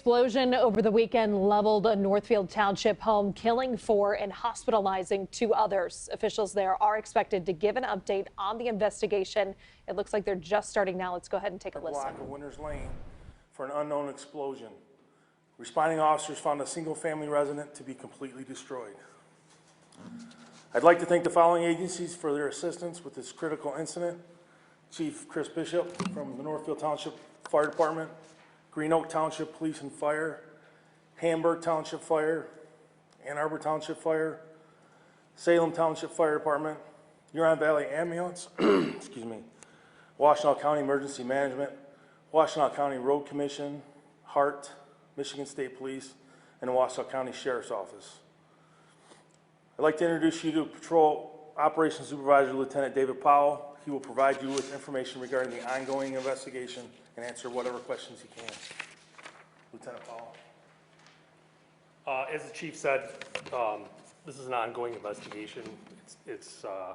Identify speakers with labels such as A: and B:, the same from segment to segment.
A: explosion over the weekend leveled a Northfield Township home, killing 4 and hospitalizing 2 others. Officials there are expected to give an update on the investigation. It looks like they're just starting now. Let's go ahead and take a listen.
B: Block of Winters Lane for an unknown explosion. Responding officers found a single-family resident to be completely destroyed. I'd like to thank the following agencies for their assistance with this critical incident. Chief Chris Bishop from the Northfield Township Fire Department, Green Oak Township Police and Fire, Hamburg Township Fire, Ann Arbor Township Fire, Salem Township Fire Department, Huron Valley Ambulance, excuse me, Washtenaw County Emergency Management, Washtenaw County Road Commission, HART, Michigan State Police, and the Washtenaw County Sheriff's Office. I'd like to introduce you to Patrol Operations Supervisor Lieutenant David Powell. He will provide you with information regarding the ongoing investigation and answer whatever questions he can. Lieutenant Powell.
C: As the chief said, this is an ongoing investigation. It's going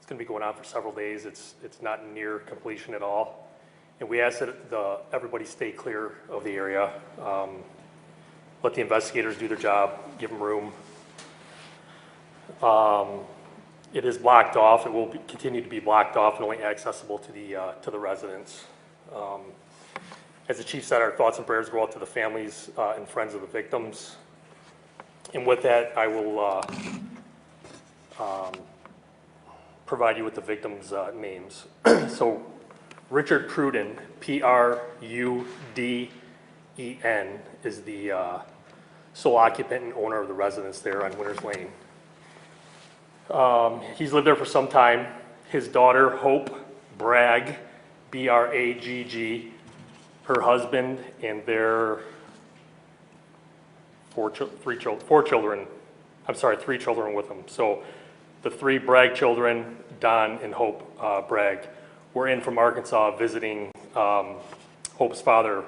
C: to be going on for several days. It's not near completion at all. And we ask that everybody stay clear of the area. Let the investigators do their job, give them room. It is blocked off. It will continue to be blocked off and only accessible to the residents. As the chief said, our thoughts and prayers go out to the families and friends of the victims. And with that, I will provide you with the victims' names. So, Richard Pruden, P-R-U-D-E-N, is the sole occupant and owner of the residence there on Winters Lane. He's lived there for some time. His daughter, Hope Bragg, B-R-A-G-G, her husband, and their three children with them. So the 3 Bragg children, Don and Hope Bragg, were in from Arkansas visiting Hope's father,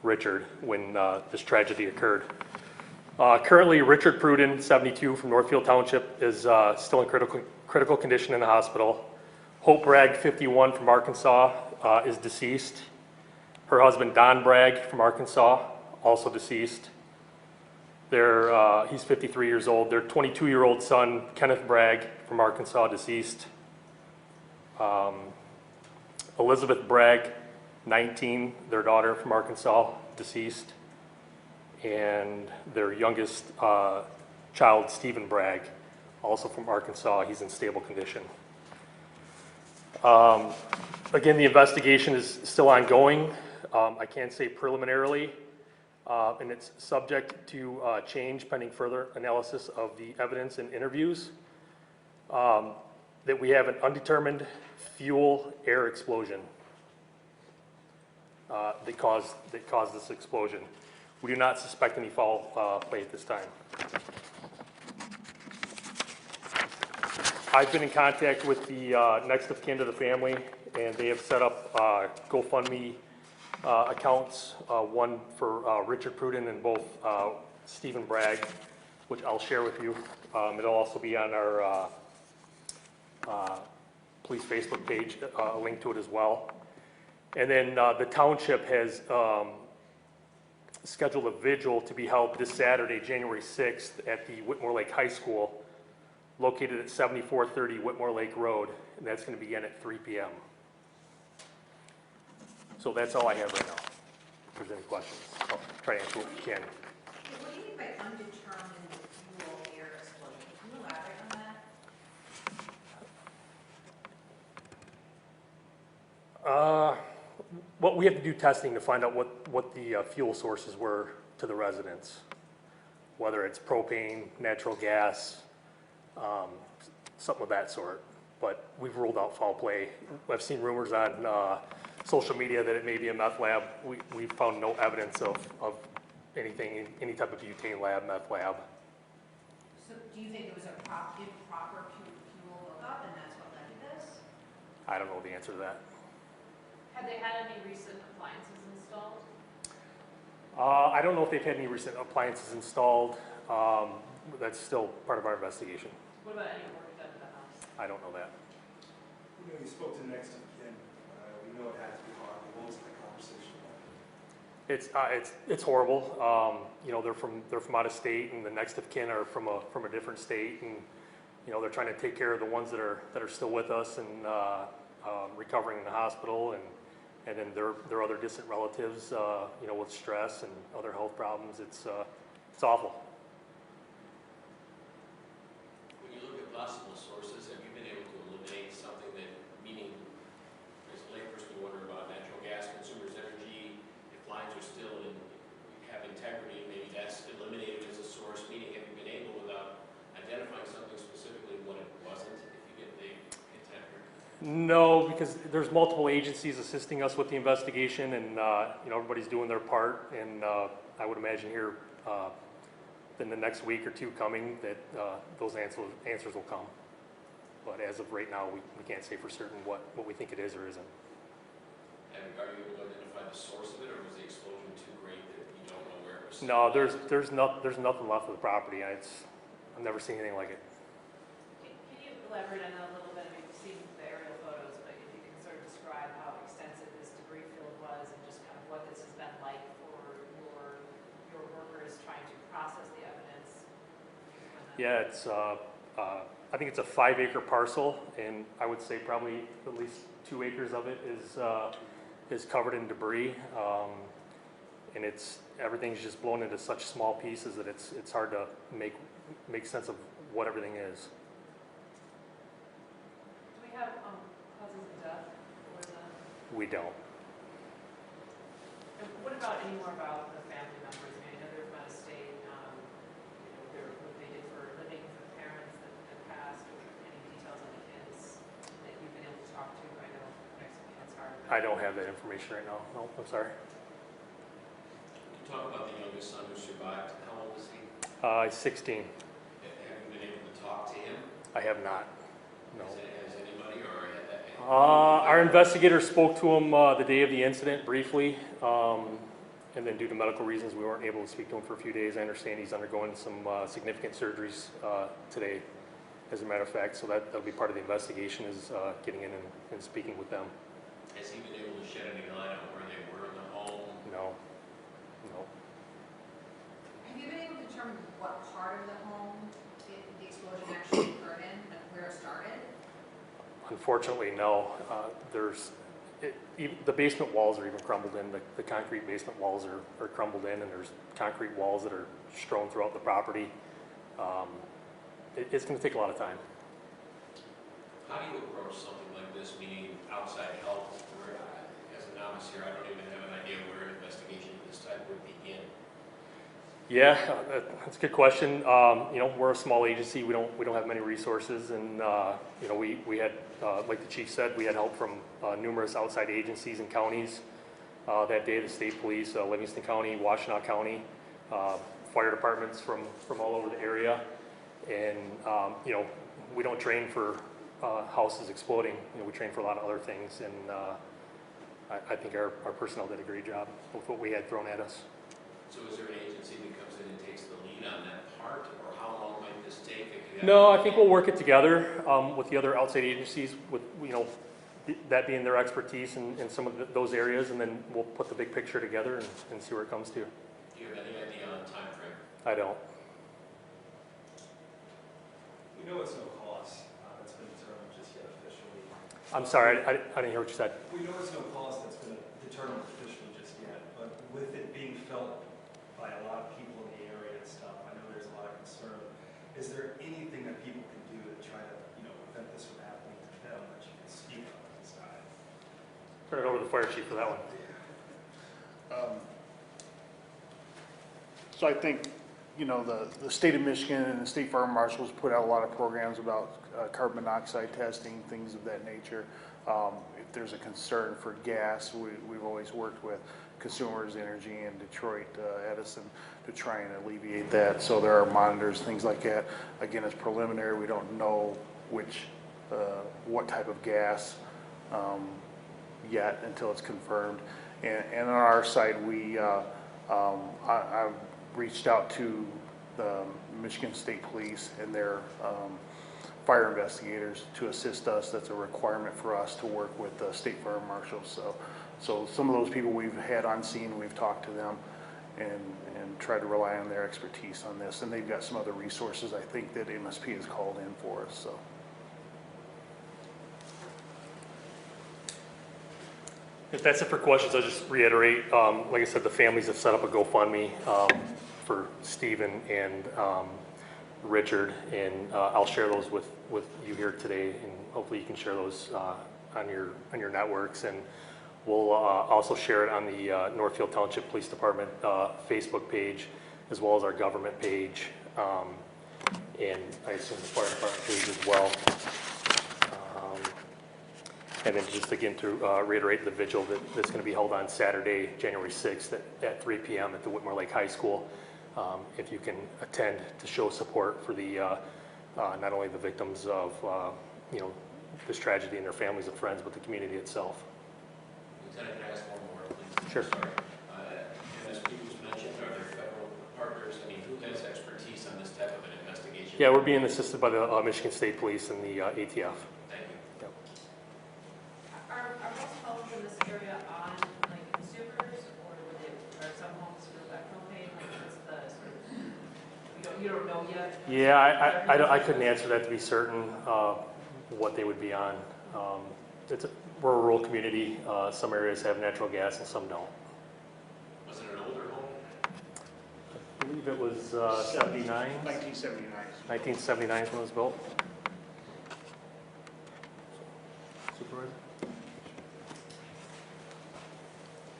C: Richard, when this tragedy occurred. Currently, Richard Pruden, 72, from Northfield Township, is still in critical condition in the hospital. Hope Bragg, 51, from Arkansas, is deceased. Her husband, Don Bragg, from Arkansas, also deceased. He's 53 years old. Their 22-year-old son, Kenneth Bragg, from Arkansas, deceased. Elizabeth Bragg, 19, their daughter, from Arkansas, deceased. And their youngest child, Stephen Bragg, also from Arkansas. He's in stable condition. Again, the investigation is still ongoing. I can say preliminarily, and it's subject to change pending further analysis of the evidence and interviews, that we have an undetermined fuel air explosion that caused this explosion. We do not suspect any foul play at this time. I've been in contact with the next of kin to the family, and they have set up GoFundMe accounts, one for Richard Pruden and both Stephen Bragg, which I'll share with you. It'll also be on our police Facebook page, a link to it as well. And then the township has scheduled a vigil to be held this Saturday, January 6th, at the Whitmore Lake High School, located at 7430 Whitmore Lake Road, and that's going to begin at 3 p.m. So that's all I have right now. If there's any questions, I'll try to answer what we can.
D: What do you mean by undetermined fuel air explosion? Can you elaborate on that?
C: Well, we have to do testing to find out what the fuel sources were to the residents, whether it's propane, natural gas, something of that sort. But we've ruled out foul play. I've seen rumors on social media that it may be a meth lab. We've found no evidence of anything, any type of butane lab, meth lab.
D: So do you think it was an improper fuel hookup and that's what led to this?
C: I don't know the answer to that.
E: Have they had any recent appliances installed?
C: I don't know if they've had any recent appliances installed. That's still part of our investigation.
E: What about any work done to the house?
C: I don't know that.
F: You spoke to next of kin. We know it had to be hard. What was that conversation
C: It's horrible. You know, they're from out of state, and the next of kin are from a different state, and you know, they're trying to take care of the ones that are still with us and recovering in the hospital, and then their other distant relatives, you know, with stress and other health problems. It's awful.
F: When you look at possible sources, have you been able to eliminate something that, meaning, as a layperson, you wonder about natural gas consumers' energy, if lines are still have integrity, maybe that's eliminated as a source, meaning have you been able, without identifying something specifically when it wasn't, if you get the intent here?
C: No, because there's multiple agencies assisting us with the investigation, and you know, everybody's doing their part, and I would imagine here in the next week or two coming that those answers will come. But as of right now, we can't say for certain what we think it is or isn't.
F: And are you able to identify the source of it, or was the explosion too great that you don't know where it was?
C: No, there's nothing left of the property. I've never seen anything like it.
E: Can you elaborate on that a little bit? We've seen the aerial photos, but if you can sort of describe how extensive this debris field was and just kind of what this has been like for your workers trying to process the evidence.
C: Yeah, it's I think it's a 5-acre parcel, and I would say probably at least 2 acres of it is covered in debris, and everything's just blown into such small pieces that it's hard to make sense of what everything is.
E: Do we have causes of death for the?
C: We don't.
E: And what about any more about the family members? I mean, I know they're from out of state. You know, what they did for a living for the parents that passed, or any details on the kids that you've been able to talk to. I know next of kin's hard.
C: I don't have that information right now. No, I'm sorry.
F: You talk about the youngest son who survived. How old is he?
C: He's 16.
F: Have you been able to talk to him?
C: I have not. No.
F: Has anybody, or had that?
C: Our investigator spoke to him the day of the incident briefly, and then due to medical reasons, we weren't able to speak to him for a few days. I understand he's undergoing some significant surgeries today, as a matter of fact, so that'll be part of the investigation, is getting in and speaking with them.
F: Has he been able to shed any light on where they were in the home?
C: No.
D: Have you been able to determine what part of the home the explosion actually occurred in, and where it started?
C: Unfortunately, no. The basement walls are even crumbled in. The concrete basement walls are crumbled in, and there's concrete walls that are strewn throughout the property. It's going to take a lot of time.
F: How do you approach something like this, meaning outside help? Where, as a novice here, I don't even have an idea where an investigation of this type would begin.
C: Yeah, that's a good question. You know, we're a small agency. We don't have many resources, and you know, we had, like the chief said, we had help from numerous outside agencies and counties that day. The state police, Livingston County, Washtenaw County, fire departments from all over the area, and you know, we don't train for houses exploding. You know, we train for a lot of other things, and I think our personnel did a great job with what we had thrown at us.
F: So is there an agency that comes in and takes the lead on that part, or how long might this take? If you have
C: No, I think we'll work it together with the other outside agencies, with, you know, that being their expertise in some of those areas, and then we'll put the big picture together and see where it comes to.
F: Do you have any idea on time frame?
C: I don't.
G: We know it's no cost that's been determined just yet officially.
C: I'm sorry, I didn't hear what you said.
G: We know it's no cost that's been determined officially just yet, but with it being felt by a lot of people in the area and stuff, I know there's a lot of concern. Is there anything that people can do to try to, you know, prevent this from happening to them that you can speak on this side?
C: Turn it over to the fire chief for that one.
H: So I think, you know, the state of Michigan and the state fire marshals put out a lot of programs about carbon monoxide testing, things of that nature. If there's a concern for gas, we've always worked with Consumers Energy in Detroit, Edison, to try and alleviate that. So there are monitors, things like that. Again, it's preliminary. We don't know what type of gas yet until it's confirmed. And on our side, I've reached out to the Michigan State Police and their fire investigators to assist us. That's a requirement for us to work with the state fire marshals. So So some of those people we've had on scene, we've talked to them and try to rely on their expertise on this. And they've got some other resources I think that MSP has called in for us, so.
C: If that's it for questions, I'll just reiterate, like I said, the families have set up a GoFundMe for Stephen and Richard, and I'll share those with you here today, and hopefully you can share those on your networks, and we'll also share it on the Northfield Township Police Department Facebook page, as well as our government page, and I assume the fire department page as well. And then just again to reiterate the vigil that's going to be held on Saturday, January 6th at 3 p.m. at the Whitmore Lake High School. If you can attend to show support for the not only the victims of this tragedy and their families and friends, but the community itself.
F: Lieutenant, can I ask one more, please?
C: Sure.
F: Sorry. MSP was mentioned. Are there federal partners? I mean, who has expertise on this type of an investigation?
C: Yeah, we're being assisted by the Michigan State Police and the ATF.
F: Thank you.
C: Yep.
E: Are most homes in this area on like consumers, or are some homes for that propane? Like what's the sort of, you don't know yet?
C: Yeah, I couldn't answer that to be certain what they would be on. We're a rural community. Some areas have natural gas and some don't.
F: Was it an older home?
C: I believe it was 79.
H: 1979.
C: 1979 is when it was built. Supervisor?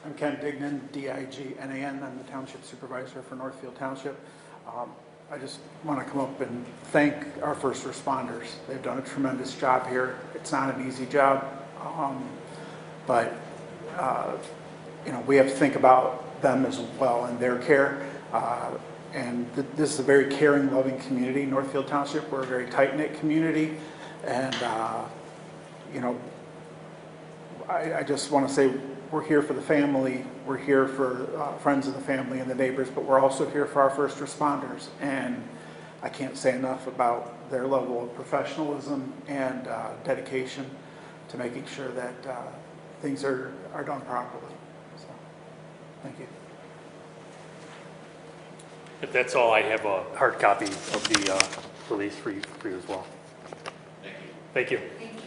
I: I'm Ken Dignan, D-I-G-N-A-N. I'm the Township Supervisor for Northfield Township. I just want to come up and thank our first responders. They've done a tremendous job here. It's not an easy job, but we have to think about them as well and their care. And this is a very caring, loving community, Northfield Township. We're a very tight-knit community, and I just want to say we're here for the family, we're here for friends of the family and the neighbors, but we're also here for our first responders. And I can't say enough about their level of professionalism and dedication to making sure that things are done properly. So, thank you.
C: If that's all, I have a hard copy of the release for you as well.
F: Thank you.
C: Thank you.
D: Thank you.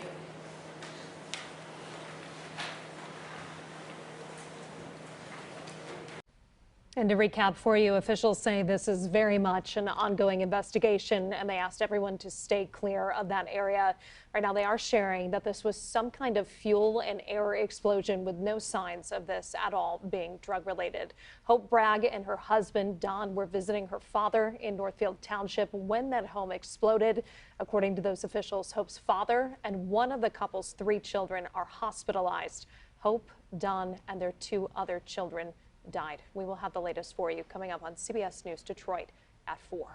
A: And to recap for you, officials say this is very much an ongoing investigation, and they asked everyone to stay clear of that area. Right now, they are sharing that this was some kind of fuel and air explosion with no signs of this at all being drug-related. Hope Bragg and her husband, Don, were visiting her father in Northfield Township when that home exploded. According to those officials, Hope's father and one of the couple's 3 children are hospitalized. Hope, Don, and their 2 other children died. We will have the latest for you coming up on CBS News Detroit at 4.